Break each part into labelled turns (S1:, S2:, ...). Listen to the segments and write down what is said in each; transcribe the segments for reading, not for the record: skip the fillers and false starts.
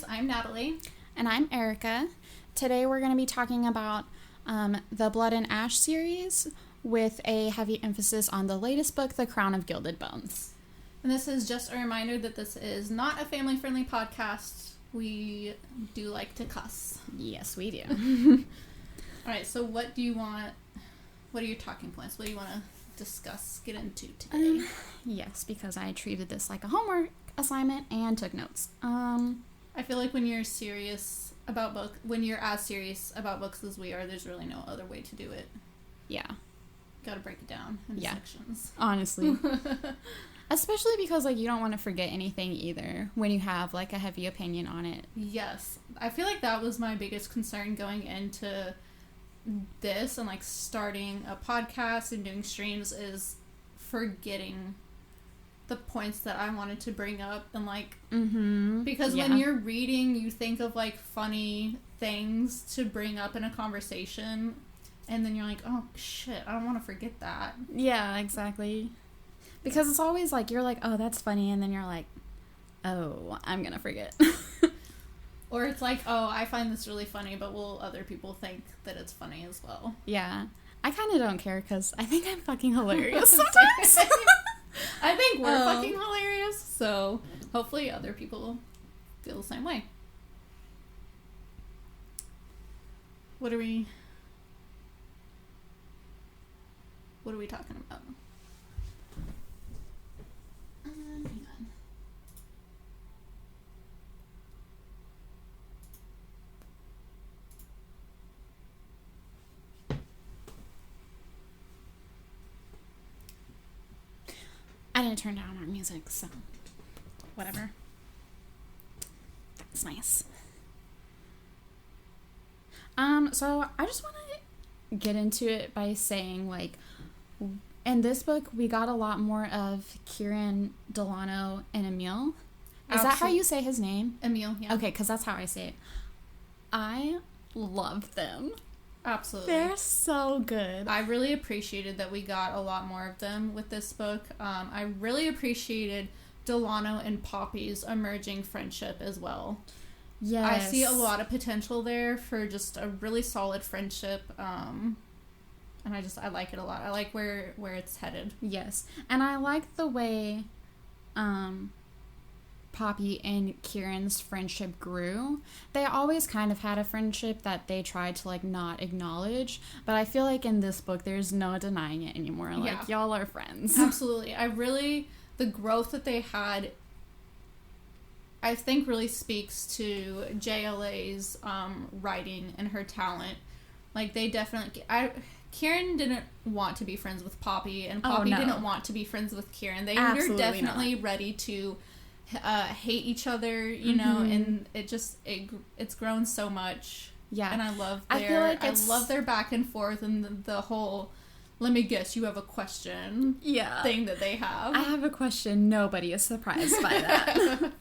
S1: listeners. I'm Natalie.
S2: And I'm Erica. Today we're going to be talking about the Blood and Ash series with a heavy emphasis on the latest book, The Crown of Gilded Bones.
S1: And this is just a reminder that this is not a family-friendly podcast. We do like to cuss.
S2: Yes, we do.
S1: Alright, so what are your talking points? What do you want to discuss, get into today?
S2: Yes, because I treated this like a homework assignment and took notes.
S1: I feel like when you're as serious about books as we are, there's really no other way to do it.
S2: Yeah.
S1: Gotta break it down into sections.
S2: Honestly. Especially because, you don't want to forget anything either when you have, a heavy opinion on it.
S1: Yes. I feel like that was my biggest concern going into this and, starting a podcast and doing streams is forgetting the points that I wanted to bring up and, because when you're reading, you think of, funny things to bring up in a conversation, and then you're like, oh, shit, I don't want to forget that.
S2: Yeah, exactly. Because it's always you're like, oh, that's funny, and then you're like, oh, I'm gonna forget.
S1: Or it's like, oh, I find this really funny, but will other people think that it's funny as well?
S2: Yeah. I kind of don't care, because I think I'm fucking hilarious sometimes.
S1: I think we're fucking hilarious, so hopefully other people feel the same way. What are we talking about? Hang on.
S2: I didn't turn down our music, so whatever. That's nice. So I just want to get into it by saying, in this book, we got a lot more of Kieran, Delano, and Emil. Is that how you say his name?
S1: Emil, yeah.
S2: Okay, because that's how I say it. I love them.
S1: Absolutely.
S2: They're so good.
S1: I really appreciated that we got a lot more of them with this book. I really appreciated Delano and Poppy's emerging friendship as well.
S2: Yes.
S1: I see a lot of potential there for just a really solid friendship. And I like it a lot. I like where it's headed.
S2: Yes. And I like the way Poppy and Kieran's friendship grew. They always kind of had a friendship that they tried to not acknowledge, but I feel like in this book there's no denying it anymore. Y'all are friends.
S1: Absolutely. The growth that they had, I think, really speaks to JLA's writing and her talent. They definitely Kieran didn't want to be friends with Poppy, and Poppy didn't want to be friends with Kieran. They were definitely ready to hate each other, know, and it's grown so much. Yeah. And I love their back and forth and the whole let me guess you have a question thing that they have.
S2: I have a question. Nobody is surprised by that.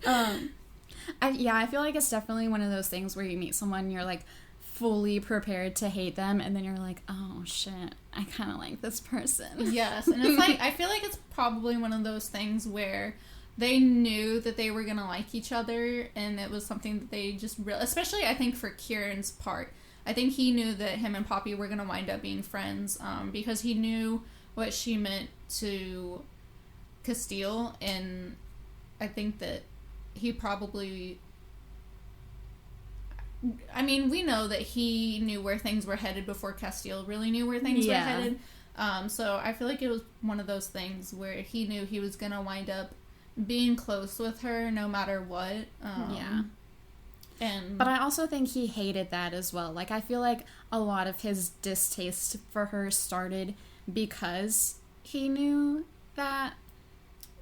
S2: I feel like it's definitely one of those things where you meet someone and you're fully prepared to hate them, and then you're like, oh shit, I kind of like this person.
S1: Yes. And it's I feel like it's probably one of those things where they knew that they were going to like each other, and it was something that they just especially I think for Kieran's part. I think he knew that him and Poppy were going to wind up being friends, because he knew what she meant to Castile, and I think that he probably... I mean, we know that he knew where things were headed before Castile really knew where things were headed. So I feel like it was one of those things where he knew he was going to wind up being close with her no matter what.
S2: But I also think he hated that as well. I feel like a lot of his distaste for her started because he knew that.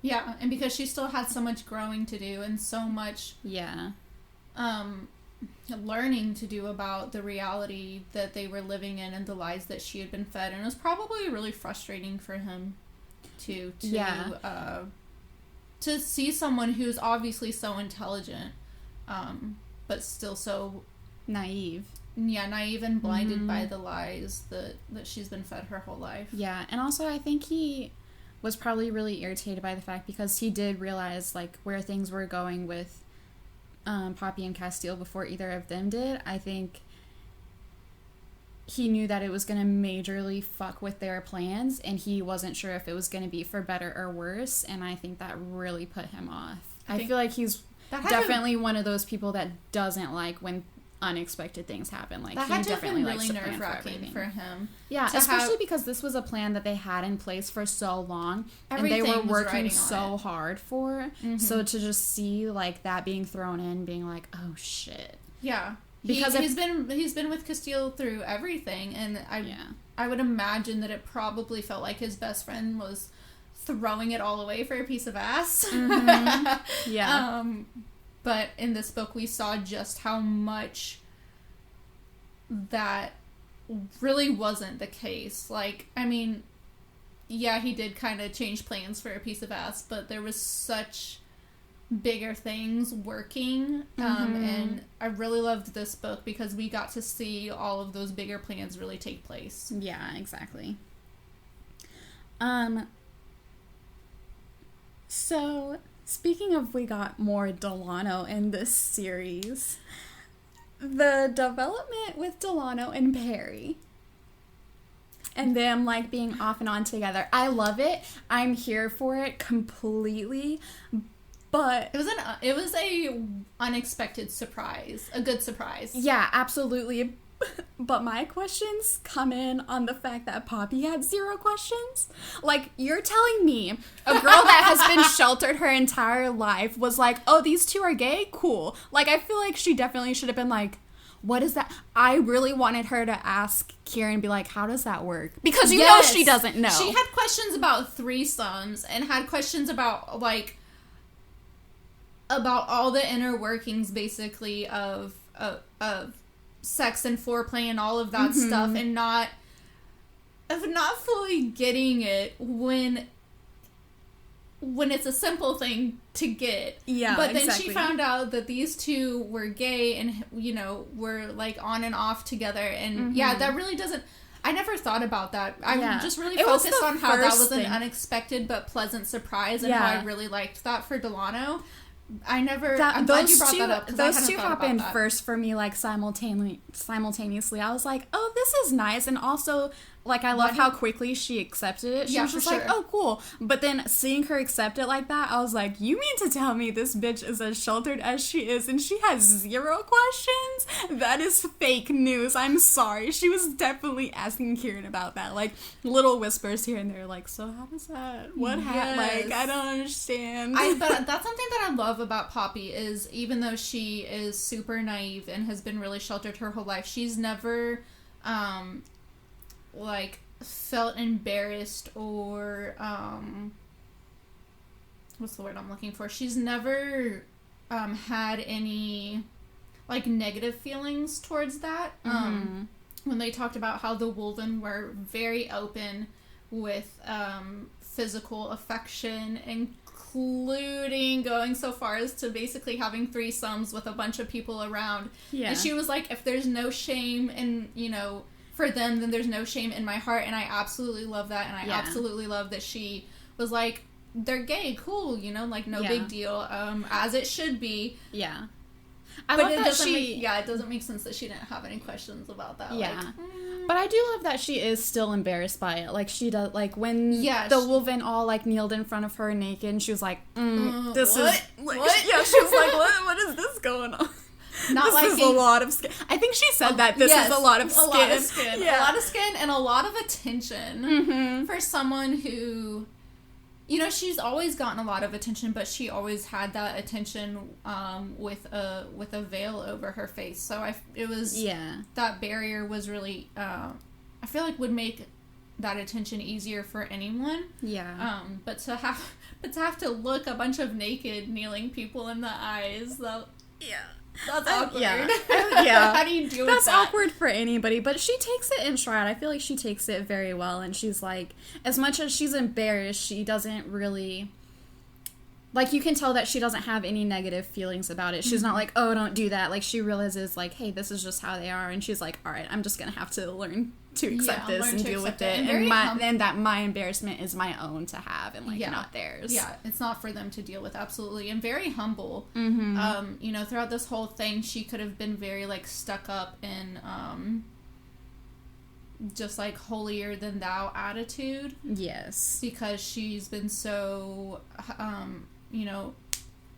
S1: Yeah, and because she still had so much growing to do and so much learning to do about the reality that they were living in and the lies that she had been fed. And it was probably really frustrating for him to see someone who's obviously so intelligent, but still so
S2: naive.
S1: Yeah, naive and blinded by the lies that she's been fed her whole life.
S2: Yeah, and also I think he was probably really irritated by the fact because he did realize, like, where things were going with Poppy and Castile before either of them did. I think he knew that it was going to majorly fuck with their plans, and he wasn't sure if it was going to be for better or worse, and I think that really put him off. I feel like he's definitely one of those people that doesn't like when unexpected things happen. Like, he definitely likes to plan for everything.
S1: For him.
S2: Yeah, especially because this was a plan that they had in place for so long, and they were working so hard for. Mm-hmm. So to just see like that being thrown in, being like, oh shit.
S1: Yeah, because he's been with Castile through everything, and I would imagine that it probably felt like his best friend was throwing it all away for a piece of ass. Mm-hmm. Yeah. But in this book, we saw just how much that really wasn't the case. Like, I mean, yeah, he did kind of change plans for a piece of ass, but there was such bigger things working. And I really loved this book because we got to see all of those bigger plans really take place.
S2: Yeah, exactly. So, speaking of, we got more Delano in this series, the development with Delano and Perry and them like being off and on together, I love it. I'm here for it completely, but
S1: it was a unexpected surprise, a good surprise.
S2: Yeah, absolutely. But my questions come in on the fact that Poppy had 0 questions. Like, you're telling me a girl that has been sheltered her entire life was like, oh, these two are gay? Cool. Like, I feel like she definitely should have been like, what is that? I really wanted her to ask Kieran, be like, how does that work? Because you know she doesn't know.
S1: She had questions about threesomes and had questions about, like, about all the inner workings, basically, of sex and foreplay and all of that stuff, and not fully getting it when it's a simple thing to get. Yeah, but then she found out that these two were gay and, you know, were like on and off together, and that really doesn't. I never thought about that. I just really focused on how that was an unexpected but pleasant surprise, and how I really liked that for Delano. I'm glad you brought that up.
S2: Those two happened first for me, like, simultaneously. I was like, oh, this is nice. And also, like, I love how quickly she accepted it. She was just like, oh, cool. But then seeing her accept it like that, I was like, you mean to tell me this bitch is as sheltered as she is and she has 0 questions? That is fake news. I'm sorry. She was definitely asking Kieran about that. Like, little whispers here and there, like, so how does that? What happened? Like, I don't understand.
S1: But that's something that I love about Poppy, is even though she is super naive and has been really sheltered her whole life, she's never like felt embarrassed or what's the word I'm looking for? She's never had any like negative feelings towards that. When they talked about how the Wolven were very open with physical affection, including going so far as to basically having threesomes with a bunch of people around. Yeah. And she was like, if there's no shame in, you know, for them, then there's no shame in my heart. And I absolutely love that. And I absolutely love that she was like, they're gay, cool, you know, like, no big deal, as it should be. Yeah. But it doesn't make sense that she didn't have any questions about that. Yeah. Like,
S2: But I do love that she is still embarrassed by it. Like, she does, like, when the Wolven all, like, kneeled in front of her naked, and she was like, this what? Is... Like, what? Yeah, she was like, what is this going on? Not this is a lot of skin. I think she said that this is a lot of skin. A lot of skin.
S1: Yeah. A lot of skin and a lot of attention for someone who... You know, she's always gotten a lot of attention, but she always had that attention with a veil over her face. So that barrier was really, I feel like would make that attention easier for anyone. Yeah. But to have to look a bunch of naked kneeling people in the eyes, that's awkward.
S2: Yeah.
S1: How do you deal with that?
S2: That's awkward for anybody, but she takes it in stride. I feel like she takes it very well, and she's like, as much as she's embarrassed, she doesn't really, like, you can tell that she doesn't have any negative feelings about it. She's not like, oh, don't do that. Like, she realizes, like, hey, this is just how they are, and she's like, all right, I'm just gonna have to learn to accept this and deal with it, and that my embarrassment is my own to have, and like not theirs.
S1: Yeah, it's not for them to deal with, absolutely. And very humble. You know, throughout this whole thing, she could have been very like stuck up in just like holier than thou attitude.
S2: Yes,
S1: because she's been so you know,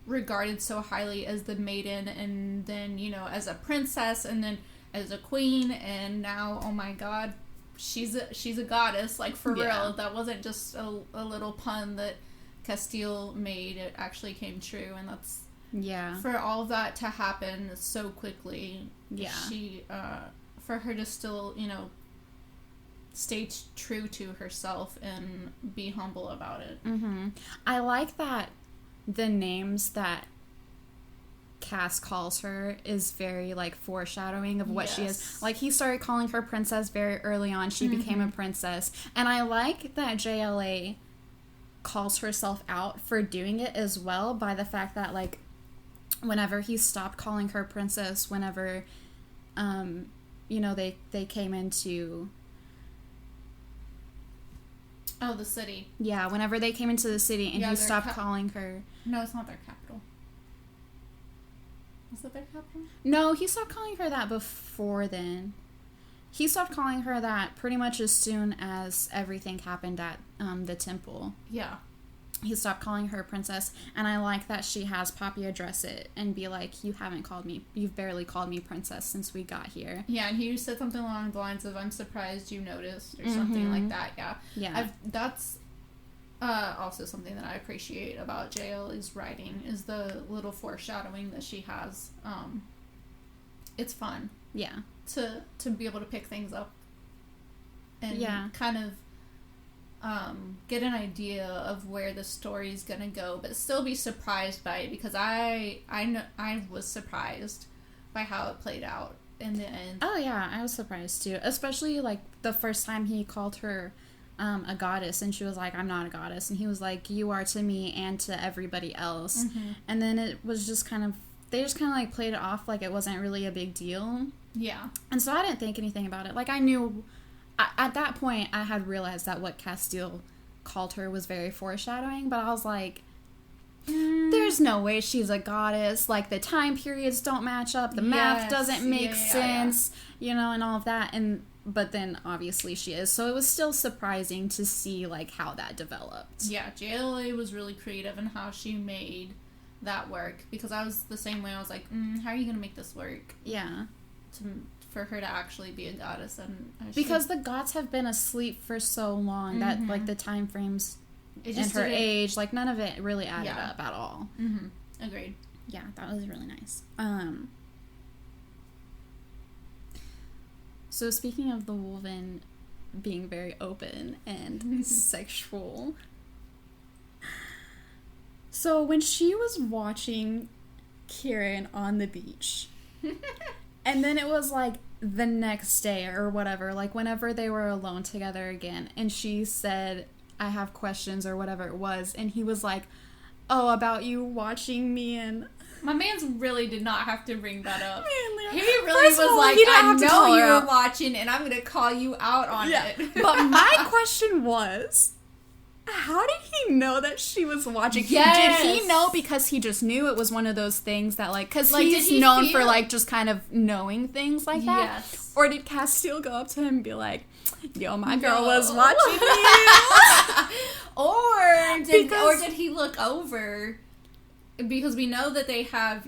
S1: regarded so highly as the maiden, and then, you know, as a princess, and then as a queen, and now, oh my god, she's a goddess, like, for real. That wasn't just a little pun that Castile made. It actually came true, and that's for all of that to happen so quickly. She for her to still, you know, stay true to herself and be humble about it.
S2: I like that the names that Cass calls her is very, like, foreshadowing of what she is. Like, he started calling her princess very early on. She became a princess. And I like that JLA calls herself out for doing it as well, by the fact that, like, whenever he stopped calling her princess, whenever, you know, they came into...
S1: Oh, the city.
S2: Yeah, whenever they came into the city and he stopped calling her...
S1: No, it's not their capital. Is it their capital?
S2: No, he stopped calling her that before then. He stopped calling her that pretty much as soon as everything happened at the temple.
S1: Yeah.
S2: He stopped calling her princess, and I like that she has Poppy address it and be like, you've barely called me princess since we got here.
S1: Yeah, and he said something along the lines of, I'm surprised you noticed, or something like that,
S2: Yeah.
S1: That's also something that I appreciate about JL's writing, is the little foreshadowing that she has. It's fun.
S2: Yeah.
S1: To be able to pick things up and kind of get an idea of where the story's gonna go, but still be surprised by it, because I was surprised by how it played out in the end.
S2: Oh yeah, I was surprised too, especially like the first time he called her a goddess, and she was like, I'm not a goddess, and he was like, you are to me and to everybody else. And then it was just kind of, they just kind of like played it off like it wasn't really a big deal.
S1: Yeah. And
S2: so I didn't think anything about it. Like, I knew at that point I had realized that what Castile called her was very foreshadowing, but I was like, there's no way she's a goddess. Like, the time periods don't match up, the math doesn't make sense, you know, and all of that. But then obviously she is, so it was still surprising to see like how that developed. Yeah,
S1: JLA was really creative in how she made that work, because I was the same way. I was like, how are you gonna make this work?
S2: Yeah,
S1: for her to actually be a goddess. And
S2: because the gods have been asleep for so long that like the time frames and her age, like none of it really added up at all.
S1: Agreed.
S2: Yeah, that was really nice. So speaking of the Wolven being very open and sexual, so when she was watching Kieran on the beach, and then it was like the next day or whatever, like whenever they were alone together again, and she said, I have questions or whatever it was, and he was like, oh, about you watching me, and...
S1: My man's really did not have to bring that up.
S2: Man,
S1: he really was like, I know you were watching, and I'm going to call you out on it.
S2: But my question was, how did he know that she was watching? Did he know because he just knew it was one of those things that, like, because like, he's known for, like, just kind of knowing things like that? Yes. Or did Castile go up to him and be like, yo, my girl was watching you?
S1: Or did he look over? Because we know that they have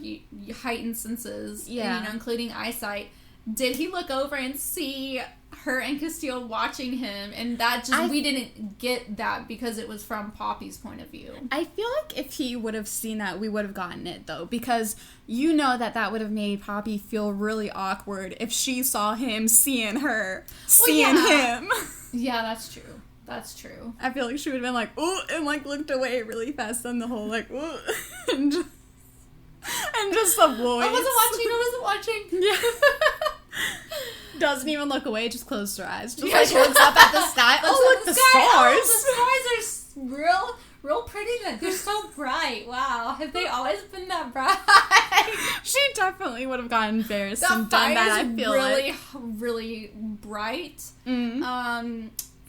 S1: heightened senses, and, you know, including eyesight. Did he look over and see her and Castile watching him, and that just we didn't get that because it was from Poppy's point of view?
S2: I feel like if he would have seen that, we would have gotten it, though, because you know that would have made Poppy feel really awkward if she saw him seeing her, him.
S1: Yeah, that's true. That's true.
S2: I feel like she would have been like, ooh, and like looked away really fast on the whole like, ooh, and just the voice.
S1: I wasn't watching. Yeah.
S2: Doesn't even look away, just closed her eyes. Just like looks up at the sky. Oh, look, the stars.
S1: Oh, the stars are real pretty. They're so bright. Wow. Have they always been that bright?
S2: She definitely would have gotten embarrassed
S1: That
S2: and done that. I feel
S1: really,
S2: like
S1: really bright.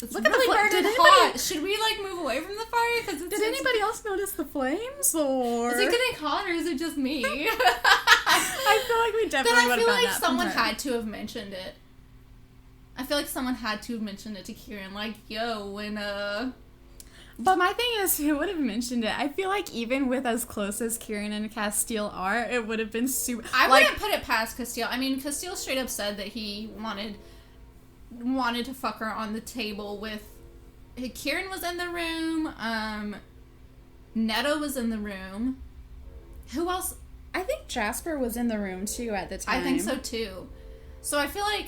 S1: It's
S2: Look at
S1: really
S2: the
S1: burning hot. Should we like move away from the fire? Because
S2: did anybody else notice the flames, or
S1: is it getting hot, or is it just me?
S2: I feel like we definitely would have gotten that.
S1: But I feel like someone had to have mentioned it. I feel like someone had to have mentioned it to Kieran, like, yo, when
S2: But my thing is, who would have mentioned it? I feel like even with as close as Kieran and Castile are, it would have been super...
S1: I wouldn't put it past Castile. I mean, Castile straight up said that he wanted to fuck her on the table with... Kieran was in the room, Neto was in the room. Who else?
S2: I think Jasper was in the room, too, at the time.
S1: I think so, too. So I feel like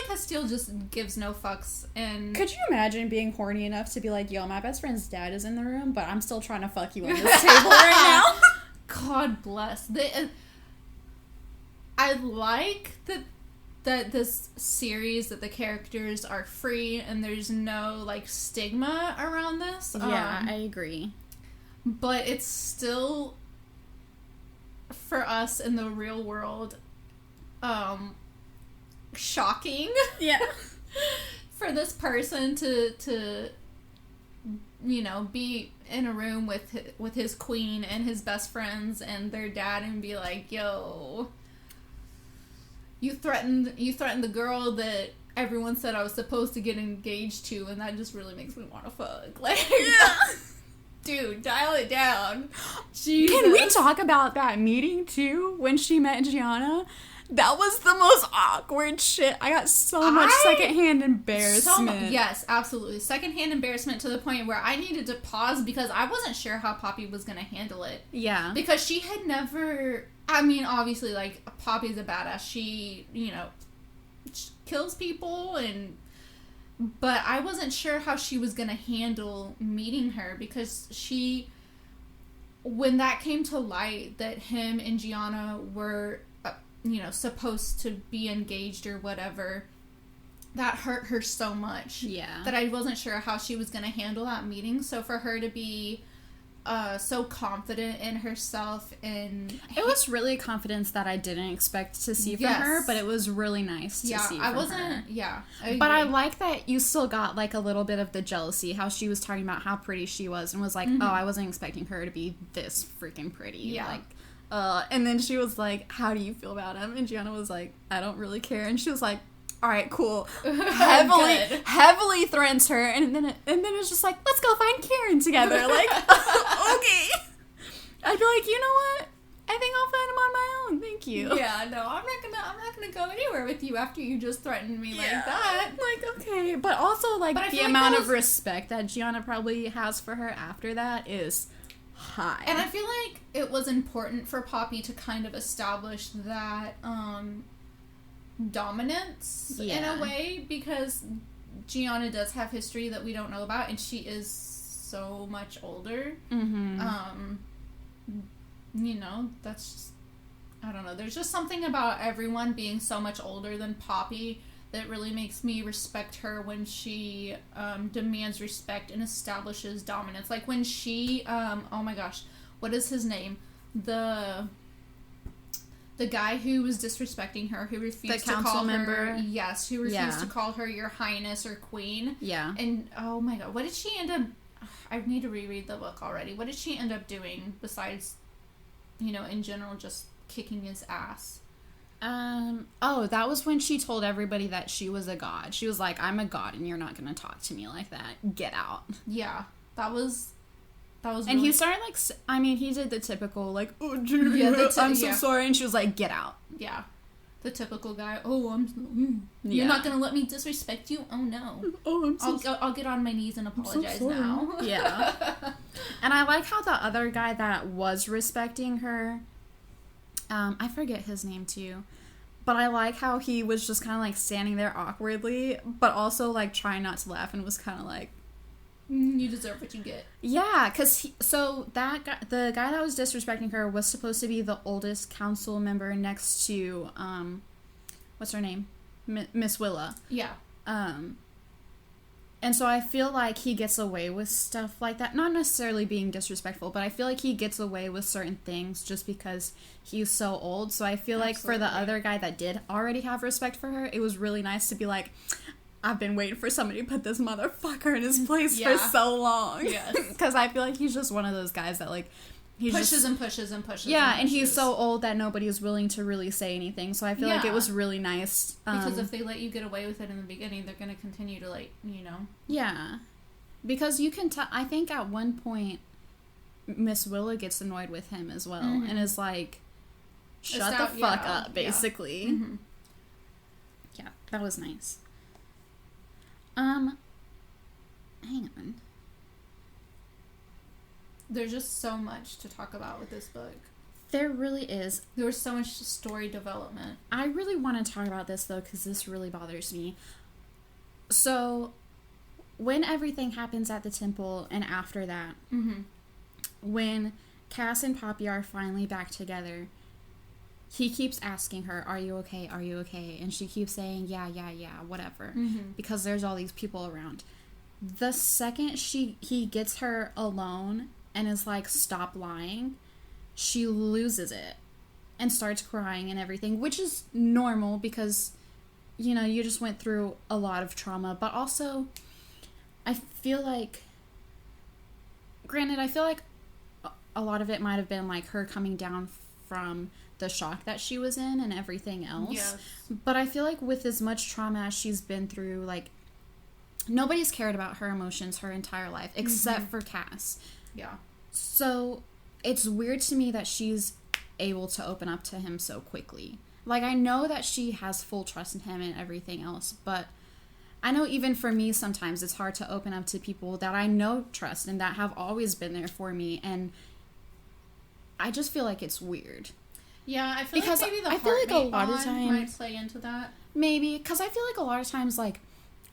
S1: Castile just gives no fucks, and...
S2: Could you imagine being horny enough to be like, yo, my best friend's dad is in the room, but I'm still trying to fuck you on this table right now?
S1: God bless. I like that this series, that the characters are free, and there's no, like, stigma around this.
S2: Yeah, I agree.
S1: But it's still, for us in the real world, shocking.
S2: Yeah.
S1: For this person to you know, be in a room with his queen and his best friends and their dad and be like, yo, you threatened the girl that everyone said I was supposed to get engaged to, and that just really makes me want to fuck. Like, yeah. Dude, dial it down. Jesus.
S2: Can we talk about that meeting too, when she met Gianna? That was the most awkward shit. I got so much secondhand embarrassment.
S1: Yes, absolutely. Secondhand embarrassment to the point where I needed to pause because I wasn't sure how Poppy was going to handle it.
S2: Yeah.
S1: Because she had never... I mean, obviously, like, Poppy's a badass. She, you know, kills people and... But I wasn't sure how she was going to handle meeting her because she... When that came to light that him and Gianna were... you know, supposed to be engaged or whatever, that hurt her so much.
S2: Yeah. That
S1: I wasn't sure how she was going to handle that meeting. So for her to be so confident in herself and...
S2: It was really confidence that I didn't expect to see from her, but it was really nice to see from her.
S1: Yeah,
S2: but I like that you still got, like, a little bit of the jealousy, how she was talking about how pretty she was and was like, oh, I wasn't expecting her to be this freaking pretty.
S1: Yeah.
S2: Like... and then she was like, how do you feel about him? And Gianna was like, I don't really care. And she was like, all right, cool. Heavily threatens her. And then it's just like, let's go find Kieran together. Like, okay. I'd be like, you know what? I think I'll find him on my own. Thank you.
S1: Yeah, no, I'm not gonna go anywhere with you after you just threatened me like that.
S2: Like, okay. But also, like, the amount of respect that Gianna probably has for her after that is... high.
S1: And I feel like it was important for Poppy to kind of establish that dominance in a way, because Gianna does have history that we don't know about, and she is so much older. Mm-hmm. You know, that's just, I don't know. There's just something about everyone being so much older than Poppy that really makes me respect her when she demands respect and establishes dominance. Like when she, oh my gosh, what is his name? The guy who was disrespecting her, who refused to call her... Yes, who refused to call her your highness or queen. Yeah. And, oh my god, what did she end up... I need to reread the book already. What did she end up doing besides, you know, in general, just kicking his ass?
S2: That was when she told everybody that she was a god. She was like, I'm a god and you're not gonna talk to me like that. Get out.
S1: Yeah. That was
S2: and really... he started, like, I mean, he did the typical, like, oh, Julia, I'm so sorry. And she was like, get out.
S1: Yeah. The typical guy, you're not gonna let me disrespect you? Oh, no. I'll get on my knees and apologize now.
S2: Yeah. And I like how the other guy that was respecting her, I forget his name too, but I like how he was just kind of like standing there awkwardly, but also like trying not to laugh, and was kind of like,
S1: you deserve what you get.
S2: Yeah, because that guy, the guy that was disrespecting her, was supposed to be the oldest council member next to what's her name, Miss Willa.
S1: Yeah.
S2: And so I feel like he gets away with stuff like that. Not necessarily being disrespectful, but I feel like he gets away with certain things just because he's so old. So I feel like for the other guy that did already have respect for her, it was really nice to be like, I've been waiting for somebody to put this motherfucker in his place for so long. Yes. Because I feel like he's just one of those guys that, like, he
S1: pushes and pushes and pushes.
S2: Yeah, and he's so old that nobody is willing to really say anything. So I feel like it was really nice.
S1: Because if they let you get away with it in the beginning, they're going to continue to, like, you know.
S2: Yeah. Because you can tell, I think at one point, Miss Willa gets annoyed with him as well. And is like, shut the fuck up, basically. Yeah. Yeah, that was nice. Hang on.
S1: There's just so much to talk about with this book.
S2: There really is.
S1: There was so much story development.
S2: I really want to talk about this, though, because this really bothers me. So, when everything happens at the temple and after that, when Cass and Poppy are finally back together, he keeps asking her, are you okay? Are you okay? And she keeps saying, yeah, whatever. Because there's all these people around. The second he gets her alone and is like, stop lying, she loses it and starts crying and everything, which is normal because, you know, you just went through a lot of trauma. But also, I feel like, granted, I feel like a lot of it might have been like her coming down from the shock that she was in and everything else. Yes. But I feel like with as much trauma as she's been through, like, nobody's cared about her emotions her entire life except for Cass. Yeah. So it's weird to me that she's able to open up to him so quickly. Like, I know that she has full trust in him and everything else, but I know even for me sometimes it's hard to open up to people that I know trust and that have always been there for me, and I just feel like it's weird.
S1: Yeah, I feel like maybe the heartmate bond might play into that.
S2: Maybe, because I feel like a lot of times, like,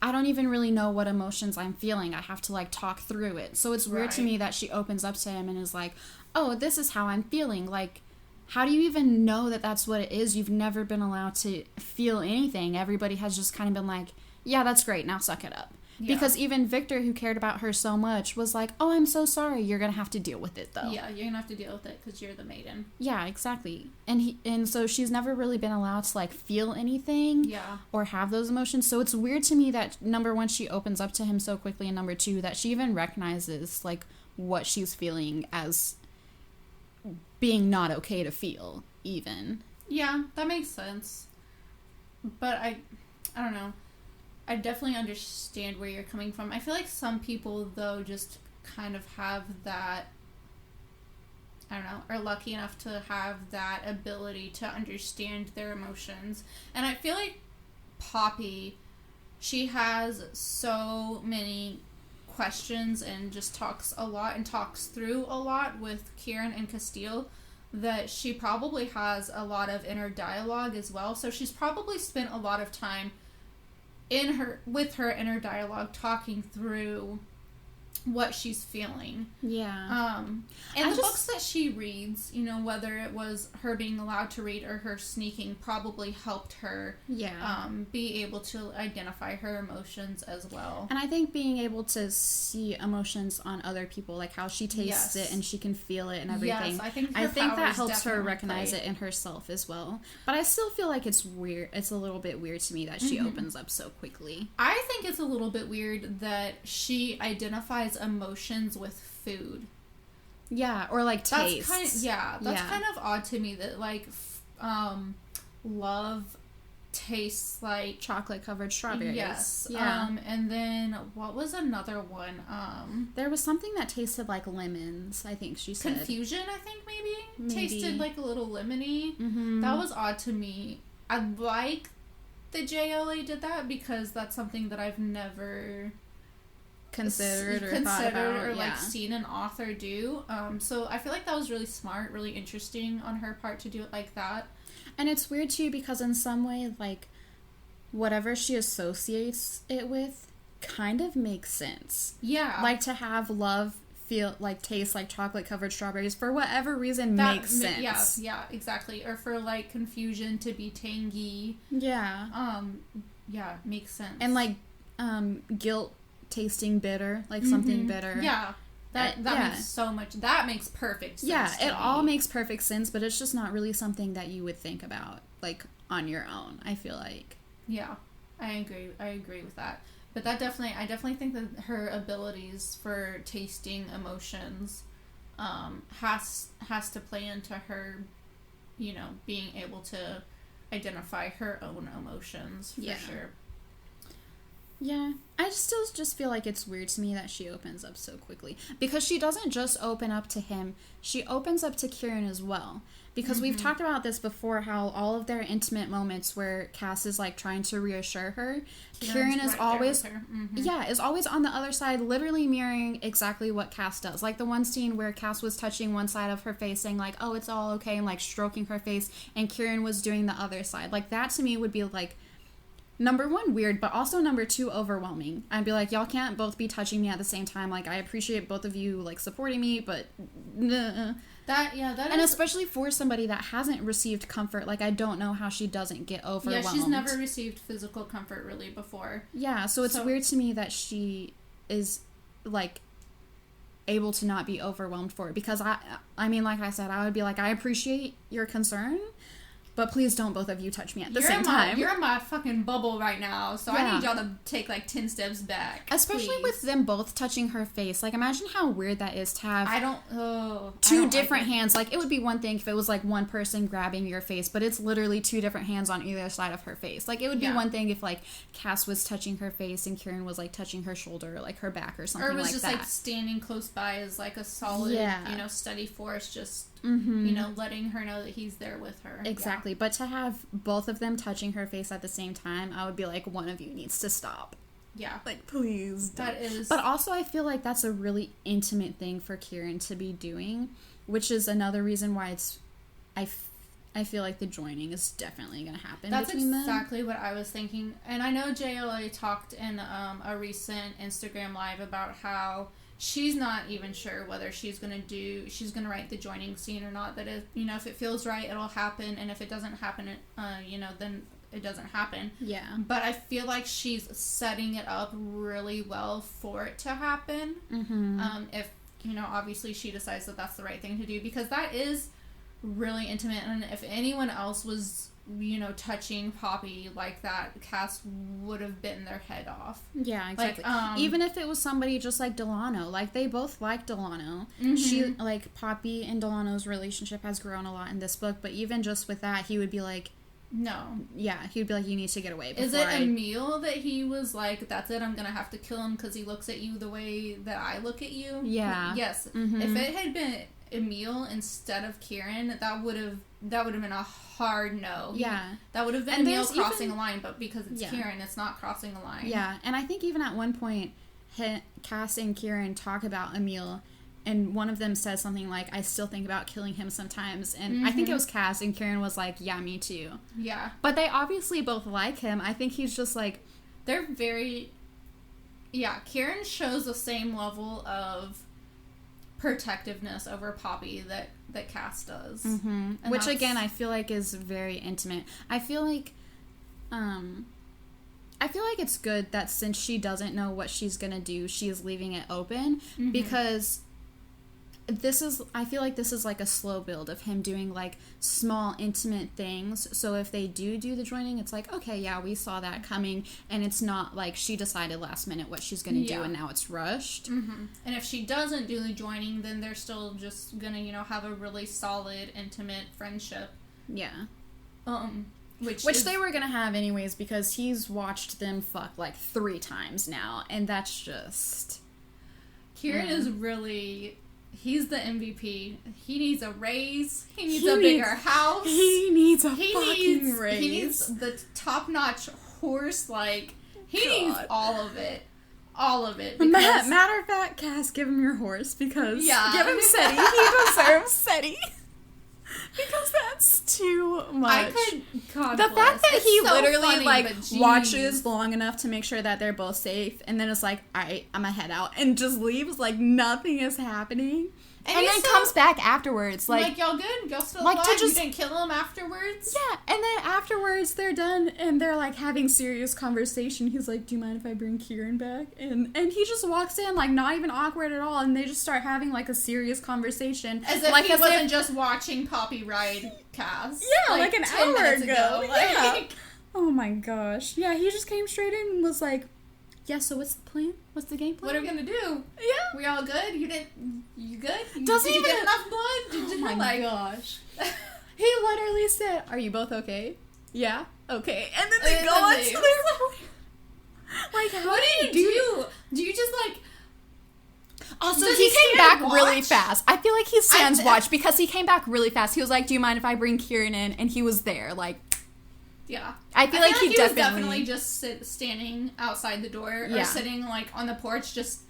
S2: I don't even really know what emotions I'm feeling. I have to, like, talk through it. So it's weird to me that she opens up to him and is like, oh, this is how I'm feeling. Like, how do you even know that that's what it is? You've never been allowed to feel anything. Everybody has just kind of been like, yeah, that's great. Now suck it up. Yeah. Because even Victor, who cared about her so much, was like, oh, I'm so sorry. You're going to have to deal with it, though.
S1: Yeah, you're going to have to deal with it because you're the maiden.
S2: Yeah, exactly. And so she's never really been allowed to, like, feel anything. Yeah. Or have those emotions. So it's weird to me that, number one, she opens up to him so quickly, and number two, that she even recognizes, like, what she's feeling as being not okay to feel, even.
S1: Yeah, that makes sense. But I don't know. I definitely understand where you're coming from. I feel like some people, though, just kind of have that, I don't know, are lucky enough to have that ability to understand their emotions. And I feel like Poppy, she has so many questions and just talks a lot and talks through a lot with Kieran and Castile that she probably has a lot of inner dialogue as well. So she's probably spent a lot of time with her inner dialogue, talking through what she's feeling. Yeah. And the books that she reads, you know, whether it was her being allowed to read or her sneaking, probably helped her be able to identify her emotions as well.
S2: And I think being able to see emotions on other people, like how she tastes it and she can feel it and everything. Yes, I think that helps her recognize it in herself as well. But I still feel like it's weird. It's a little bit weird to me that she opens up so quickly.
S1: I think it's a little bit weird that she identifies emotions with food.
S2: Yeah, or like taste.
S1: That's kind of odd to me that, like, love tastes like
S2: chocolate covered strawberries.
S1: Yes. Yeah. And then what was another one?
S2: There was something that tasted like lemons, I think she said.
S1: Confusion, I think maybe. Tasted like a little lemony. That was odd to me. I like the JLA did that because that's something that I've never
S2: considered or thought about,
S1: or like seen an author do. So I feel like that was really smart, really interesting on her part to do it like that.
S2: And it's weird too because in some way, like, whatever she associates it with kind of makes sense. Yeah. Like, to have love feel like taste like chocolate covered strawberries for whatever reason makes sense.
S1: Yeah, exactly. Or for like confusion to be tangy. Yeah. Yeah, makes sense.
S2: And like guilt tasting bitter, like something bitter.
S1: Yeah. That makes so much, that makes perfect sense.
S2: Yeah, it all makes perfect sense, but it's just not really something that you would think about, like, on your own, I feel like.
S1: Yeah, I agree with that. But I definitely think that her abilities for tasting emotions has to play into her, you know, being able to identify her own emotions, for sure.
S2: Yeah, I still just feel like it's weird to me that she opens up so quickly. Because she doesn't just open up to him, she opens up to Kieran as well. Because we've talked about this before, how all of their intimate moments where Cass is, like, trying to reassure her, Kieran is always, is always on the other side, literally mirroring exactly what Cass does. Like, the one scene where Cass was touching one side of her face, saying, like, oh, it's all okay, and, like, stroking her face, and Kieran was doing the other side. Like, that to me would be, like, number one, weird, but also number two, overwhelming. I'd be like, y'all can't both be touching me at the same time. Like, I appreciate both of you, like, supporting me, but and especially for somebody that hasn't received comfort, like, I don't know how she doesn't get overwhelmed.
S1: Yeah, she's never received physical comfort really before.
S2: Yeah, so it's weird to me that she is, like, able to not be overwhelmed for it, because I mean, like I said, I would be like, I appreciate your concern, but please don't both of you touch me at the same time.
S1: You're in my fucking bubble right now, so I need y'all to take, like, 10 steps back.
S2: Especially with them both touching her face. Like, imagine how weird that is to have two different hands. Like, it would be one thing if it was, like, one person grabbing your face, but it's literally two different hands on either side of her face. Like, it would be one thing if, like, Cass was touching her face and Kieran was, like, touching her shoulder or, like, her back or something like that. Or it was just, like,
S1: standing close by as, like, a solid, you know, steady force, just... you know, letting her know that he's there with her.
S2: Exactly. But to have both of them touching her face at the same time, I would be like, one of you needs to stop.
S1: Yeah.
S2: Like, please don't.
S1: That is...
S2: But also, I feel like that's a really intimate thing for Kieran to be doing, which is another reason why it's... I feel like the joining is definitely going to happen between them.
S1: That's exactly what I was thinking. And I know JLA talked in a recent Instagram Live about how... she's not even sure whether she's gonna write the joining scene or not. That if, you know, if it feels right, it'll happen, and if it doesn't happen, you know, then it doesn't happen.
S2: Yeah.
S1: But I feel like she's setting it up really well for it to happen. If, you know, obviously she decides that that's the right thing to do, because that is really intimate, and if anyone else was, you know, touching Poppy like that, Cass would have bitten their head off.
S2: Yeah, exactly. Like, even if it was somebody just like Delano, like, they both like Delano. She, like, Poppy and Delano's relationship has grown a lot in this book, but even just with that, he would be like, no. Yeah, he would be like, you need to get away.
S1: Is it Emile that he was like, that's it, I'm gonna have to kill him because he looks at you the way that I look at you?
S2: Yeah.
S1: Yes. If it had been Emile instead of Kieran, that would have been a hard no.
S2: Yeah.
S1: That would have been Emile crossing a line, but because it's Kieran, it's not crossing a line.
S2: Yeah, and I think even at one point, Cass and Kieran talk about Emile, and one of them says something like, I still think about killing him sometimes, and I think it was Cass, and Kieran was like, yeah, me too.
S1: Yeah.
S2: But they obviously both like him. I think he's just like...
S1: They're very... Yeah, Kieran shows the same level of protectiveness over Poppy that Cass does.
S2: Which, again, I feel like is very intimate. I feel like it's good that since she doesn't know what she's gonna do, she's leaving it open, because I feel like this is like a slow build of him doing, like, small intimate things, so if they do the joining, it's like, okay, yeah, we saw that coming, and it's not like she decided last minute what she's gonna do and now it's rushed.
S1: And if she doesn't do the joining, then they're still just gonna, you know, have a really solid, intimate friendship.
S2: Yeah.
S1: Which
S2: they were gonna have anyways, because he's watched them fuck, like, 3 times now, and that's just...
S1: Kieran is really... He's the MVP. He needs a raise. He needs a bigger house.
S2: He needs a fucking raise.
S1: He needs the top-notch horse. Like, he needs all of it. All of it.
S2: Matter of fact, Cass, give him your horse, because... Yeah. Give him Seti. He deserves Seti. Because that's too much. The fact that he so literally, funny, watches long enough to make sure that they're both safe, and then it's like, alright, I'm gonna head out, and just leaves like nothing is happening. and then comes back afterwards.
S1: Like, y'all good? Y'all still
S2: like,
S1: alive? You didn't kill him afterwards?
S2: Yeah, and then afterwards they're done, and they're, like, having serious conversation. He's like, do you mind if I bring Kieran back? And he just walks in, like, not even awkward at all, and they just start having, like, a serious conversation.
S1: As if he wasn't just watching Poppy ride Cass.
S2: Yeah, like an hour ago.
S1: Like,
S2: yeah. Oh my gosh. Yeah, he just came straight in and was like, yeah, so what's the plan? What's the game plan?
S1: What are we gonna do?
S2: Yeah.
S1: We all good? You good?
S2: Did
S1: you get enough blood?
S2: Oh my gosh. He literally said, are you both okay? Yeah? Okay. And then they go on to their like, how
S1: what do you do? Do you just, like...
S2: Also, he came back really fast. I feel like he stands watch because he came back really fast. He was like, do you mind if I bring Kieran in? And he was there, like...
S1: Yeah.
S2: I feel like he
S1: was definitely just standing outside the door or sitting, like, on the porch, just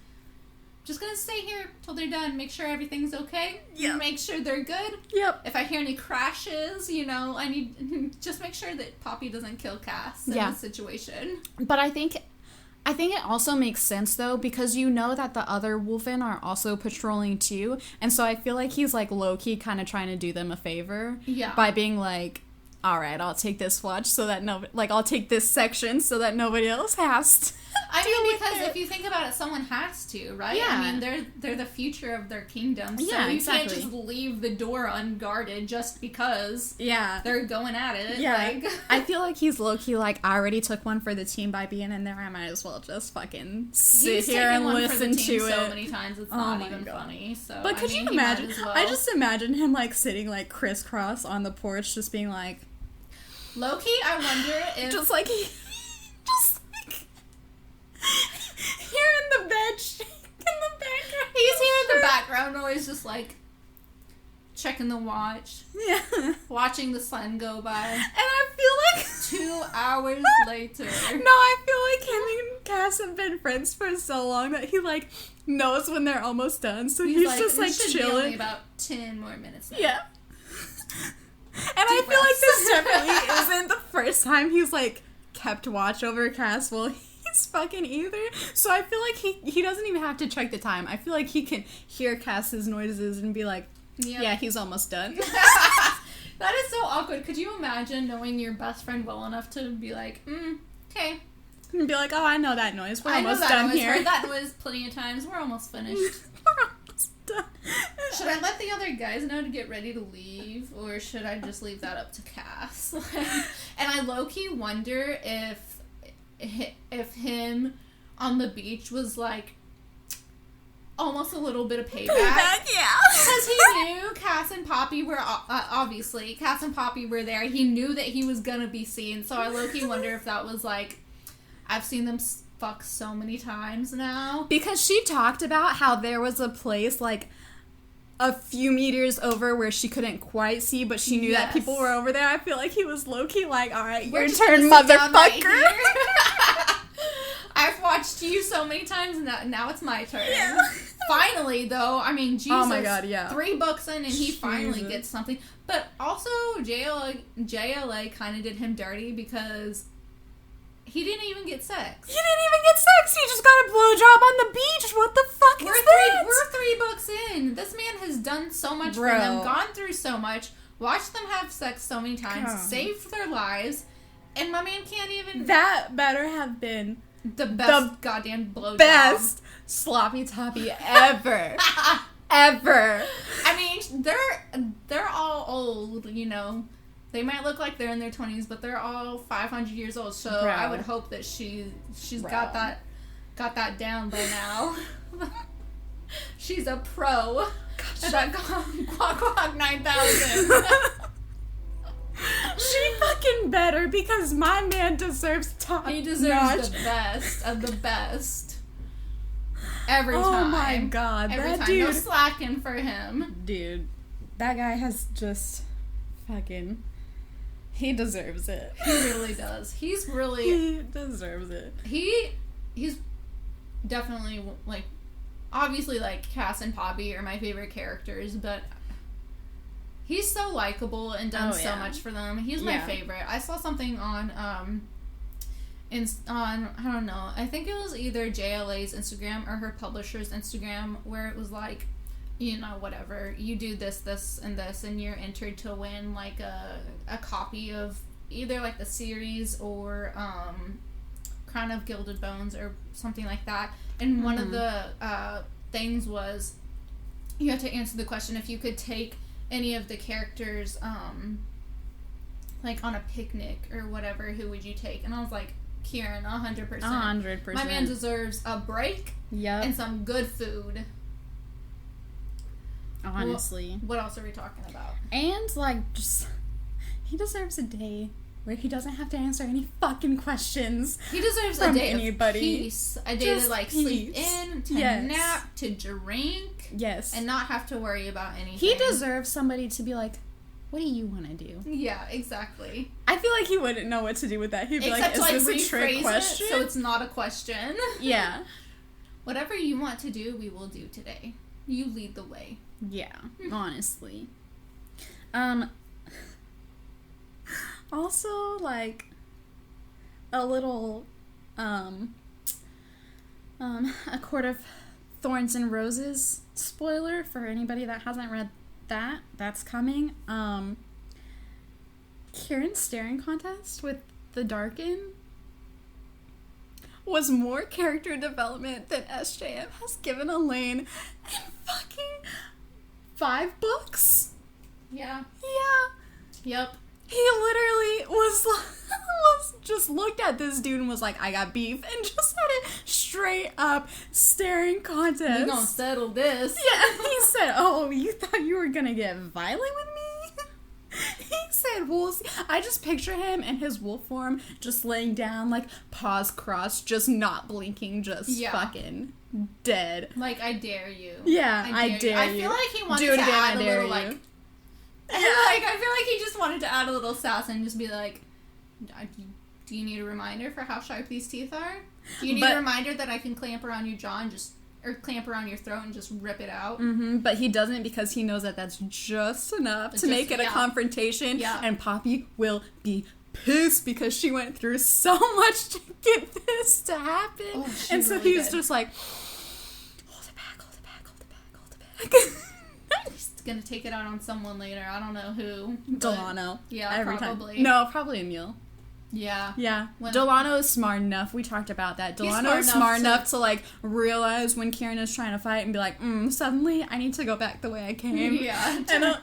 S1: gonna stay here till they're done, make sure everything's okay, make sure they're good.
S2: Yep.
S1: If I hear any crashes, you know, I need just make sure that Poppy doesn't kill Cass in this situation.
S2: But I think it also makes sense, though, because you know that the other Wolfen are also patrolling, too, and so I feel like he's, like, low-key kind of trying to do them a favor by being like, all right, I'll take this watch so that I'll take this section so that nobody else has to.
S1: I mean, because if you think about it, someone has to, right?
S2: Yeah.
S1: I mean, they're the future of their kingdom, so you can't just leave the door unguarded just because they're going at it.
S2: Yeah.
S1: Like,
S2: I feel like he's low-key like, I already took one for the team by being in there, I might as well just fucking sit here and listen to it.
S1: So many times it's not even funny. So,
S2: but could you imagine? I just imagine him like sitting like crisscross on the porch, just being like,
S1: low-key, I wonder if...
S2: just like here in the bed, in the background.
S1: He's here in the background, always just like checking the watch.
S2: Yeah.
S1: Watching the sun go by.
S2: And I feel like
S1: 2 hours later.
S2: No, I feel like him and Cass have been friends for so long that he like knows when they're almost done. So he's just like
S1: should
S2: chilling.
S1: Be only about 10 more minutes now.
S2: Yeah. And I feel like this definitely isn't the first time he's like kept watch over Cass while he's fucking either. So I feel like he doesn't even have to check the time. I feel like he can hear Cass's noises and be like, yeah, he's almost done.
S1: That is so awkward. Could you imagine knowing your best friend well enough to be like, okay.
S2: And be like, oh, I know that noise. We're almost done here.
S1: Heard that noise plenty of times. We're almost finished.
S2: We're almost done.
S1: Should I let the other guys know to get ready to leave, or should I just leave that up to Cass? And I low-key wonder if him on the beach was like almost a little bit of payback.
S2: Yeah.
S1: Because he knew Cass and Poppy were, obviously, Cass and Poppy were there. He knew that he was gonna be seen, so I low-key wonder if that was like, I've seen them fuck so many times now.
S2: Because she talked about how there was a place, like, a few meters over where she couldn't quite see, but she knew that people were over there. I feel like he was low-key like, alright, your turn, motherfucker.
S1: Right I've watched you so many times, and now it's my turn. Yeah. Finally, though, I mean, Jesus.
S2: Oh my God, yeah.
S1: 3 books in, and he finally gets something. But also, JLA kind of did him dirty because he didn't even get sex.
S2: He didn't even get sex. He just got a blowjob on the beach. What the fuck is that?
S1: We're 3 books in. This man has done so much for them, gone through so much, watched them have sex so many times, saved their lives, and my man can't even...
S2: That better have been
S1: the best goddamn blowjob.
S2: Best sloppy toppy ever. Ever.
S1: I mean, they're all old, you know. They might look like they're in their 20s, but they're all 500 years old. So I would hope that she's got that down by now. She's a pro. At that Quack 9000.
S2: She fucking better, because my man deserves top notch.
S1: He deserves the best of the best. Every time.
S2: Oh my God,
S1: every
S2: that
S1: time.
S2: dude.
S1: No slacking for him.
S2: Dude, that guy has just fucking... He deserves it.
S1: He really does. He
S2: deserves it.
S1: He's definitely, like, obviously, like, Cass and Poppy are my favorite characters, but he's so likable and done so much for them. He's my favorite. I saw something on I don't know, I think it was either JLA's Instagram or her publisher's Instagram, where it was like, you know, whatever, you do this, this, and this, and you're entered to win, like, a copy of either, like, the series or, Crown of Gilded Bones or something like that. And one of the, things was, you have to answer the question, if you could take any of the characters, like, on a picnic or whatever, who would you take? And I was like, Kieran, 100%.
S2: 100%.
S1: My man deserves a break.
S2: Yep.
S1: And some good food.
S2: Honestly.
S1: What else are we talking about?
S2: And, like, just, he deserves a day where he doesn't have to answer any fucking questions.
S1: He deserves
S2: from
S1: a day
S2: anybody.
S1: of peace. A day
S2: Just
S1: to, like,
S2: peace.
S1: sleep in, to nap, to drink.
S2: Yes.
S1: And not have to worry about anything.
S2: He deserves somebody to be like, what do you want to do?
S1: Yeah, exactly.
S2: I feel like he wouldn't know what to do with that. He'd be
S1: Except
S2: like, is
S1: to,
S2: this a trick question?
S1: so it's not a question.
S2: Yeah.
S1: Whatever you want to do, we will do today. You lead the way.
S2: Yeah, honestly. Also, like, a little, A Court of Thorns and Roses spoiler for anybody that hasn't read that. That's coming. Kieran's staring contest with the Darken was more character development than SJM has given Elaine in fucking 5 books.
S1: Yeah.
S2: Yeah.
S1: Yep.
S2: He literally was just looked at this dude and was like, I got beef, and just had a straight up staring contest.
S1: We gonna settle this.
S2: Yeah, he said, oh, you thought you were gonna get violent with me? He said, we'll see. I just picture him in his wolf form, just laying down, like, paws crossed, just not blinking, just fucking dead.
S1: Like, I dare you.
S2: Yeah, I dare you.
S1: I feel like he wanted to add a little, like... Yeah. Like, I feel like he just wanted to add a little sass and just be like, do you need a reminder for how sharp these teeth are? Do you need a reminder that I can clamp around your jaw and or clamp around your throat and just rip it out?
S2: Mm-hmm, but he doesn't, because he knows that that's just enough to make it a confrontation. Yeah. And Poppy will be pissed because she went through so much to get this to happen. Oh, and so really he's just like, hold it back, hold it back, hold it back, hold it back.
S1: He's gonna take it out on someone later. I don't know who.
S2: Delano.
S1: Yeah, probably.
S2: Time. No, probably Emil.
S1: Yeah.
S2: Yeah. Delano is smart enough. We talked about that. Delano is smart enough to, like, realize when Kieran is trying to fight and be like, suddenly I need to go back the way I came.
S1: Yeah. And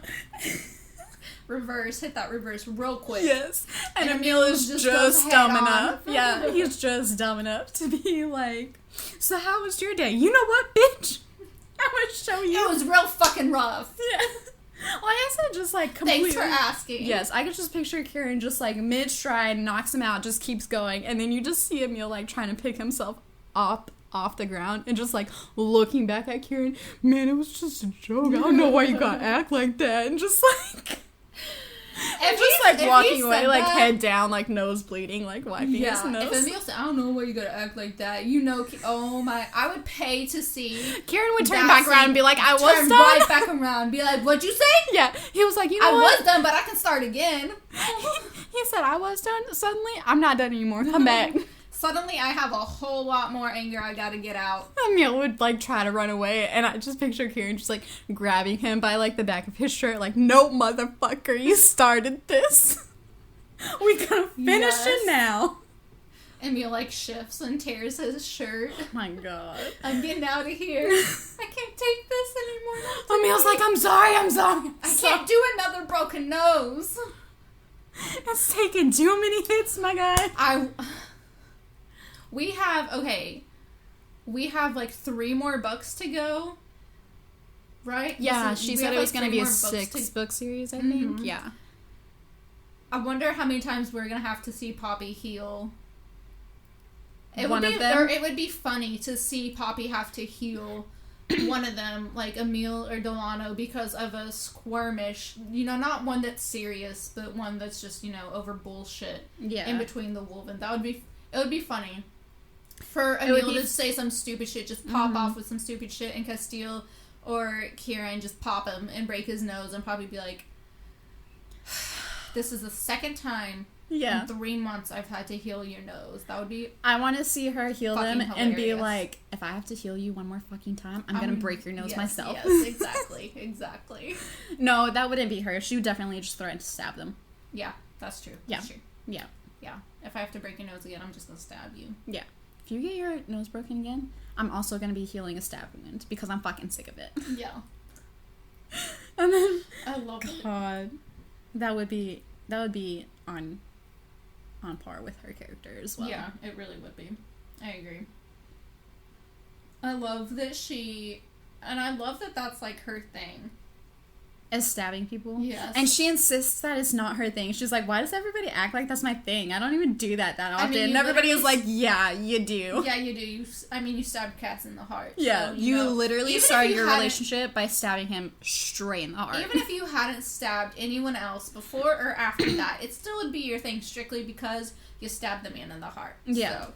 S1: reverse. Hit that reverse real quick.
S2: Yes. And Emil is just dumb enough. Yeah. He's just dumb enough to be like, so how was your day? You know what, bitch? I'm gonna show you.
S1: It was real fucking rough.
S2: Yeah. Well, I guess just, like, completely...
S1: Thanks for asking.
S2: Yes, I could just picture Kieran just, like, mid-stride, knocks him out, just keeps going, and then you just see Emil, like, trying to pick himself up off the ground, and just, like, looking back at Kieran, man, it was just a joke, I don't know why you gotta act like that, and just, like... And just, like, walking away, like, head down, like, nose bleeding, like, wiping his nose.
S1: If Emil said, I don't know why you gotta act like that, you know, oh my, I would pay to see.
S2: Kieran would turn back around and be like, I was done.
S1: Turn right back around, be like, what'd you say?
S2: Yeah, he was like, you know what?
S1: I was done, but I can start again.
S2: He said, I was done, suddenly, I'm not done anymore, come back.
S1: Suddenly, I have a whole lot more anger I gotta get out.
S2: Emil would, like, try to run away, and I just picture Kieran just, like, grabbing him by, like, the back of his shirt, like, no, motherfucker, you started this. We gotta finish it now.
S1: Emil, like, shifts and tears his shirt.
S2: Oh my god.
S1: I'm getting out of here. I can't take this anymore.
S2: Emil's like, I'm sorry.
S1: I can't do another broken nose.
S2: It's taken too many hits, my guy.
S1: We have like 3 more books to go, right?
S2: Yeah, she said it was going to be a 6-book series, I think. Yeah.
S1: I wonder how many times we're going to have to see Poppy heal. It would be funny to see Poppy have to heal one of them, like Emil or Delano, because of a skirmish. You know, not one that's serious, but one that's just, you know, over bullshit. Yeah. In between the wolf, and it would be funny. For Emil to say some stupid shit, just pop off with some stupid shit, and Castile or Kieran just pop him and break his nose and probably be like, this is the second time
S2: Yeah.
S1: In 3 months, I've had to heal your nose. That would be...
S2: I want to see her heal them
S1: hilarious.
S2: and be like, if I have to heal you one more fucking time, I'm going to break your nose myself.
S1: Yes, exactly. Exactly.
S2: No, that wouldn't be her. She would definitely just threaten to stab them.
S1: Yeah, that's true.
S2: Yeah.
S1: That's true.
S2: Yeah.
S1: Yeah. If I have to break your nose again, I'm just going to stab you.
S2: Yeah. If you get your nose broken again, I'm also going to be healing a stab wound because I'm fucking sick of it.
S1: Yeah.
S2: And then...
S1: I love it.
S2: God. That would be on par with her character as well.
S1: Yeah, it really would be. I agree. I love that I love that that's like her thing.
S2: As stabbing people?
S1: Yes.
S2: And she insists that it's not her thing. She's like, why does everybody act like that's my thing? I don't even do that often. And everybody is like, yeah, you do.
S1: Yeah, you do. You stabbed cats in the heart.
S2: Yeah,
S1: so,
S2: you literally started your
S1: hadn't-
S2: relationship by stabbing him straight in the heart.
S1: Even if you hadn't stabbed anyone else before or after that, it still would be your thing strictly because you stabbed the man in the heart.
S2: Yeah.
S1: So,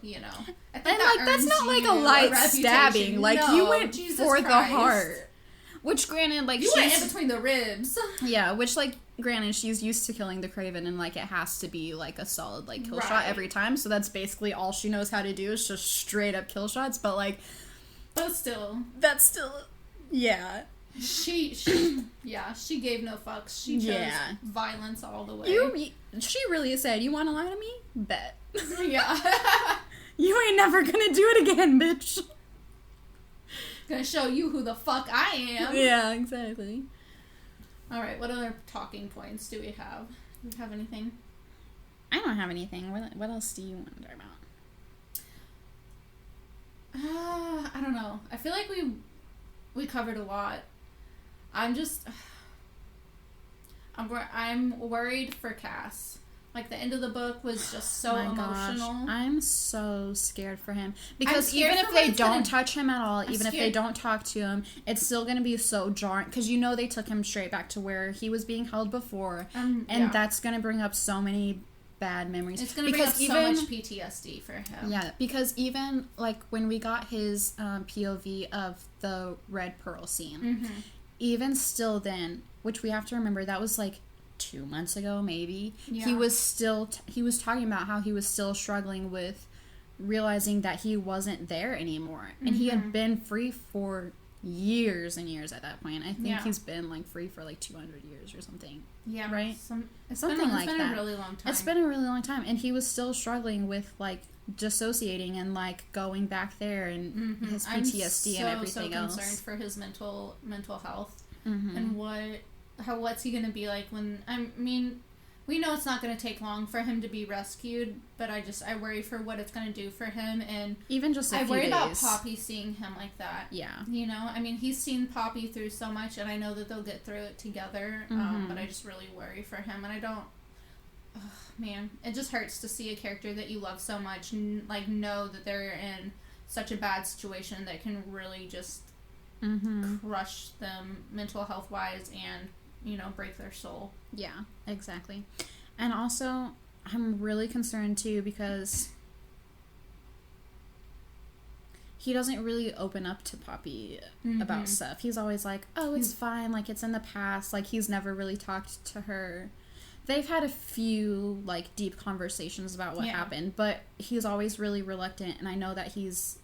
S1: I think
S2: and that's not like a light stabbing. Like,
S1: no,
S2: you went
S1: Jesus
S2: for
S1: Christ.
S2: the heart. Which, granted, like,
S1: you went in between the ribs.
S2: Yeah, which, like, granted, she's used to killing the Craven, and, like, it has to be, like, a solid, like, kill shot every time, so that's basically all she knows how to do is just straight up kill shots, but, like...
S1: But still.
S2: That's still... Yeah.
S1: She gave no fucks. She chose violence all the way.
S2: She really said, you want to lie to me? Bet.
S1: Yeah.
S2: You ain't never gonna do it again, bitch.
S1: Gonna show you who the fuck I am.
S2: Yeah, exactly.
S1: Alright, what other talking points do we have? Do we have anything?
S2: I don't have anything. What else do you want to talk about?
S1: I don't know. I feel like we covered a lot. I'm worried for Cass. Like, the end of the book was just so emotional.
S2: Gosh, I'm so scared for him. Because
S1: even
S2: if they don't touch him at all, if they don't talk to him, it's still going to be so jarring. Because they took him straight back to where he was being held before. And that's going to bring up so many bad memories.
S1: It's going to bring up so much PTSD for him.
S2: Yeah, because even, like, when we got his POV of the Red Pearl scene, even still then, which we have to remember, that was, like, 2 months ago, maybe. Yeah. He was still he was talking about how he was still struggling with realizing that he wasn't there anymore, and he had been free for years and years at that point. I think he's been like free for like 200 years or something. Yeah, right. It's been a really long time. It's been a really long time, and he was still struggling with like dissociating and like going back there and his PTSD and everything else.
S1: I'm so concerned for his mental health and what's he gonna be like when, I mean, we know it's not gonna take long for him to be rescued, but I worry for what it's gonna do for him, and
S2: even just I
S1: worry about Poppy seeing him like that.
S2: Yeah,
S1: I mean, he's seen Poppy through so much, and I know that they'll get through it together. But I just really worry for him, and I don't. Man, it just hurts to see a character that you love so much, like, know that they're in such a bad situation that can really just crush them mental health wise and break their soul.
S2: Yeah, exactly. And also, I'm really concerned too because he doesn't really open up to Poppy about stuff. He's always like, oh, it's fine, like, it's in the past. Like, he's never really talked to her. They've had a few, like, deep conversations about what happened, but he's always really reluctant, and I know that he's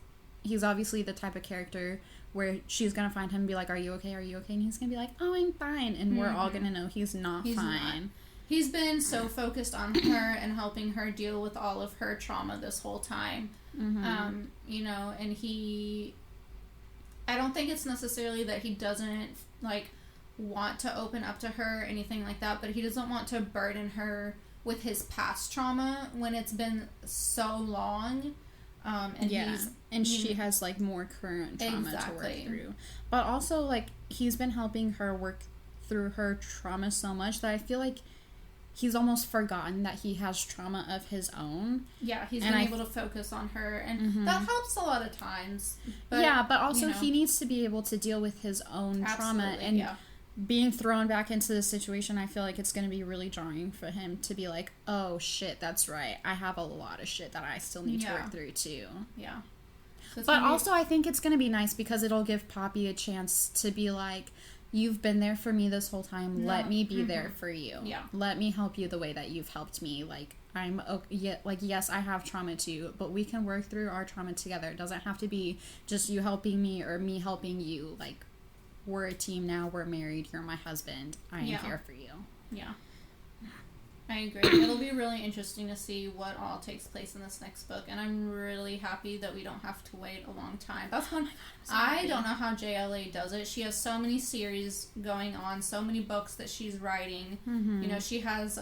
S2: obviously the type of character where she's gonna find him and be like, are you okay? Are you okay? And he's gonna be like, oh, I'm fine. And we're all gonna know he's not fine. Not.
S1: He's been so focused on her and helping her deal with all of her trauma this whole time. And I don't think it's necessarily that he doesn't, like, want to open up to her or anything like that, but he doesn't want to burden her with his past trauma when it's been so long.
S2: And she has, like, more current trauma to work through. But also, like, he's been helping her work through her trauma so much that I feel like he's almost forgotten that he has trauma of his own.
S1: Yeah, he's been able to focus on her, and that helps a lot of times. But,
S2: but also he needs to be able to deal with his own trauma, and being thrown back into this situation, I feel like it's going to be really jarring for him to be like, oh, shit, that's right. I have a lot of shit that I still need to work through, too.
S1: Yeah.
S2: So but also, I think it's going to be nice because it'll give Poppy a chance to be like, you've been there for me this whole time. Let me be there for you. Yeah. Let me help you the way that you've helped me. Like, yes, I have trauma too, but we can work through our trauma together. It doesn't have to be just you helping me or me helping you. Like, we're a team now, we're married, you're my husband, I am here for you.
S1: Yeah. I agree. It'll be really interesting to see what all takes place in this next book, and I'm really happy that we don't have to wait a long time. That's one. I don't know how JLA does it. She has so many series going on, so many books that she's writing. Mm-hmm. You know, she has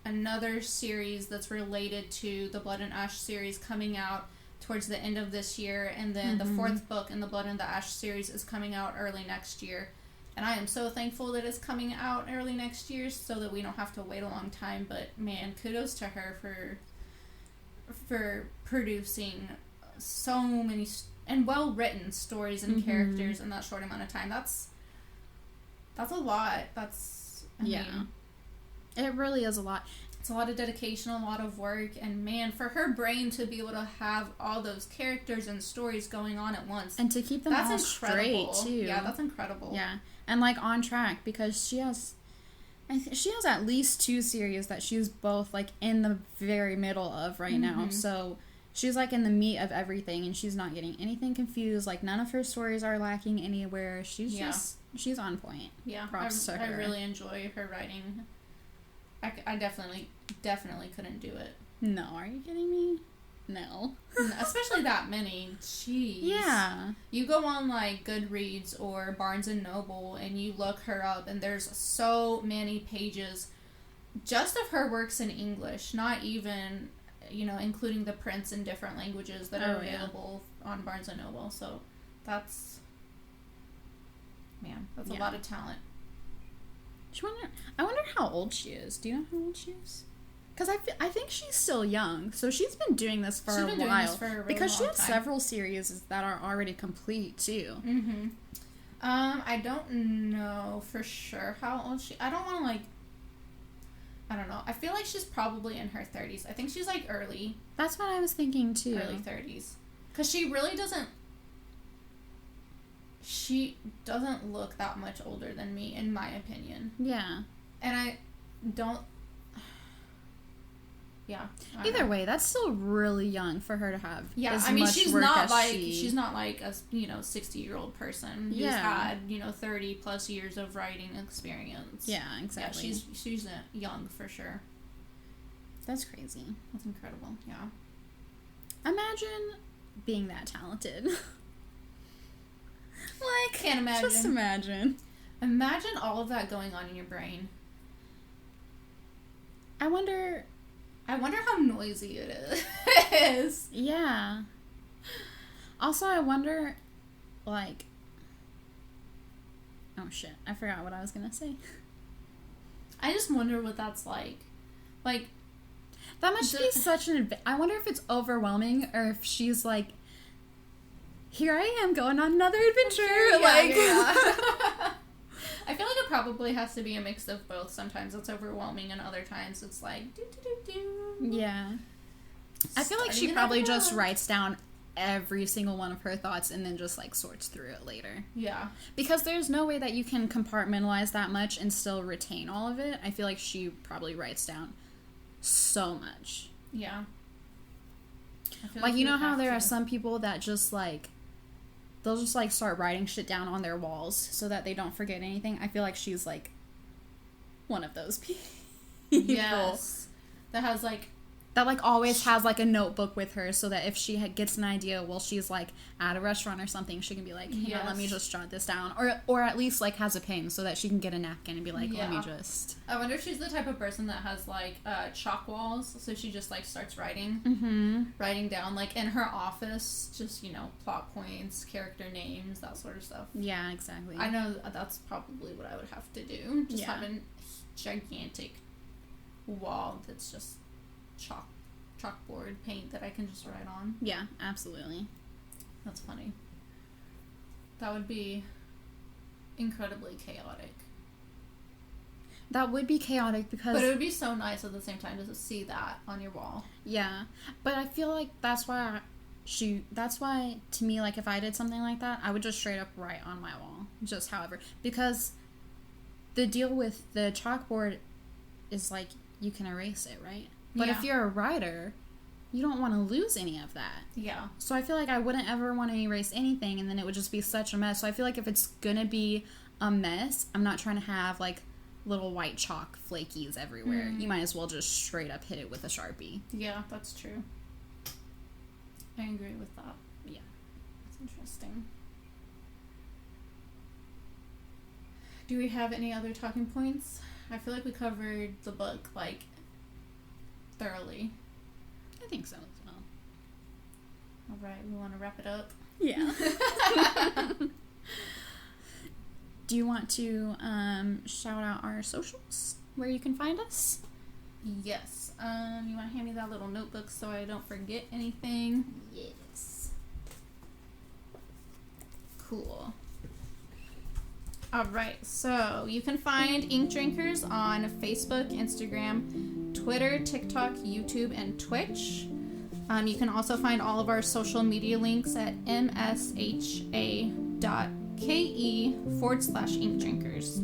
S1: another series that's related to the Blood and Ash series coming out towards the end of this year, and then the fourth book in the Blood and the Ash series is coming out early next year. And I am so thankful that it's coming out early next year so that we don't have to wait a long time. But, man, kudos to her for producing so many and well-written stories and characters in that short amount of time. That's a lot. I mean,
S2: it really is a lot.
S1: It's a lot of dedication, a lot of work, and man, for her brain to be able to have all those characters and stories going on at once.
S2: And to keep them all straight, too.
S1: Yeah, that's incredible.
S2: Yeah, and, like, on track, because she has at least 2 series that she's both, like, in the very middle of right now, so she's, like, in the meat of everything, and she's not getting anything confused. Like, none of her stories are lacking anywhere. She's on point.
S1: Yeah,
S2: props to her.
S1: I really enjoy her writing. I definitely couldn't do it.
S2: No, are you kidding me? No.
S1: Especially that many. Jeez.
S2: Yeah.
S1: You go on, like, Goodreads or Barnes & Noble and you look her up, and there's so many pages just of her works in English, not even, you know, including the prints in different languages that are available on Barnes & Noble. So that's a lot of talent.
S2: I wonder how old she is. Do you know how old she is? Because I think she's still young. So she's been doing this for a while. Because she has several series that are already complete, too.
S1: Mm-hmm. I don't know for sure how old she... I don't want to, like... I don't know. I feel like she's probably in her 30s. I think she's, like, early.
S2: That's what I was thinking, too.
S1: Early 30s. Because she really doesn't... She doesn't look that much older than me, in my opinion.
S2: Yeah.
S1: And I don't... Yeah.
S2: Either way, that's still really young for her to have.
S1: Yeah, I mean, she's not like a 60-year-old person who's had 30 plus years of writing experience.
S2: Yeah, exactly.
S1: Yeah, she's young for sure.
S2: That's crazy.
S1: That's incredible. Yeah.
S2: Imagine being that talented. Like,
S1: can't imagine.
S2: Just imagine.
S1: Imagine all of that going on in your brain.
S2: I wonder
S1: how noisy it is.
S2: Yeah. Also, I wonder, like... Oh, shit. I forgot what I was gonna say.
S1: I just wonder what that's like. Like...
S2: That must be such an... I wonder if it's overwhelming, or if she's like... Here I am going on another adventure.
S1: I feel like it probably has to be a mix of both. Sometimes it's overwhelming, and other times it's like do.
S2: Yeah. I feel like she probably just writes down every single one of her thoughts and then just like sorts through it later.
S1: Yeah. Because
S2: there's no way that you can compartmentalize that much and still retain all of it. I feel like she probably writes down so much.
S1: Yeah.
S2: Like, you know how there are some people that just like... They'll just, like, start writing shit down on their walls so that they don't forget anything. I feel like she's, like, one of those people.
S1: Yes. That has, like...
S2: That, like, always has, like, a notebook with her so that if she gets an idea while she's, like, at a restaurant or something, she can be like, here, let me just jot this down. Or at least, like, has a pen so that she can get a napkin and be like, let me just...
S1: I wonder if she's the type of person that has, like, chalk walls, so she just, like, starts writing.
S2: Mm-hmm.
S1: Writing down, like, in her office, just, plot points, character names, that sort of stuff.
S2: Yeah, exactly.
S1: I know that's probably what I would have to do. Just have a gigantic wall that's just... chalkboard paint that I can just write on.
S2: Yeah, absolutely.
S1: That's funny. That would be incredibly chaotic.
S2: That would be chaotic because...
S1: But it would be so nice at the same time to see that on your wall.
S2: Yeah. But I feel like that's why to me, like, if I did something like that, I would just straight up write on my wall. Just however. Because the deal with the chalkboard is, like, you can erase it, right? But
S1: Yeah.
S2: if you're a writer, you don't want to lose any of that.
S1: Yeah.
S2: So I feel like I wouldn't ever want to erase anything, and then it would just be such a mess. So I feel like if it's gonna be a mess, I'm not trying to have like little white chalk flakies everywhere. You might as well just straight up hit it with a Sharpie.
S1: Yeah, that's true. I agree with that.
S2: Yeah.
S1: That's interesting. Do we have any other talking points? I feel like we covered the book, like, thoroughly.
S2: I think so as well.
S1: All right, we want to wrap it up?
S2: Yeah. Do you want to shout out our socials, where you can find us?
S1: Yes. You want to hand me that little notebook so I don't forget anything?
S2: Yes.
S1: Cool. All right, so you can find Ink Drinkers on Facebook, Instagram, Twitter, TikTok, YouTube, and Twitch. You can also find all of our social media links at msha.ke/Ink Drinkers.